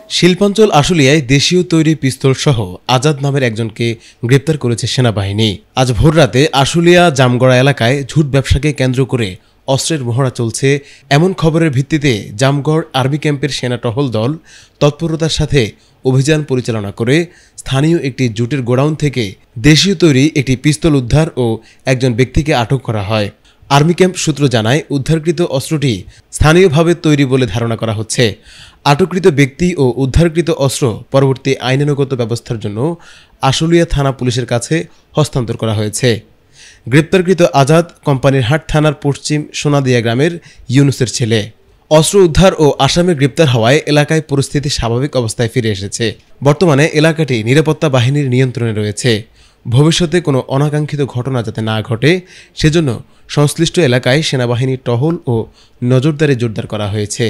শিল্পাঞ্চল আশুলিয়ায় দেশীয় তৈরি পিস্তল সহ আজাদ নামের একজনকে গ্রেপ্তার করেছে সেনাবাহিনী। আজ ভোররাতে আশুলিয়া জামগড়া এলাকায় ঝুট ব্যবসাকে কেন্দ্র করে অস্ত্রের মহড়া চলছে এমন খবরের ভিত্তিতে জামগড় আর্মি ক্যাম্পের সেনা টহল দল তৎপরতার সাথে অভিযান পরিচালনা করে স্থানীয় একটি জুটের গোডাউন থেকে দেশীয় তৈরি একটি পিস্তল উদ্ধার ও একজন ব্যক্তিকে আটক করা হয়। আর্মি ক্যাম্প সূত্র জানায়, উদ্ধারকৃত অস্ত্রটি স্থানীয়ভাবে তৈরি বলে ধারণা করা হচ্ছে। আটককৃত ব্যক্তি ও উদ্ধারকৃত অস্ত্র পরবর্তী আইনানুগত ব্যবস্থার জন্য আশুলিয়া থানা পুলিশের কাছে হস্তান্তর করা হয়েছে। গ্রেপ্তারকৃত আজাদ কোম্পানির হাট থানার পশ্চিম সোনাদিয়া গ্রামের ইউনুসের ছেলে। অস্ত্র উদ্ধার ও আসামে গ্রেপ্তার হওয়ায় এলাকায় পরিস্থিতি স্বাভাবিক অবস্থায় ফিরে এসেছে। বর্তমানে এলাকাটি নিরাপত্তা বাহিনীর নিয়ন্ত্রণে রয়েছে। ভবিষ্যতে কোনো অনাকাঙ্ক্ষিত ঘটনা যাতে না ঘটে সেজন্য সংশ্লিষ্ট এলাকায় সেনাবাহিনীর টহল ও নজরদারি জোরদার করা হয়েছে।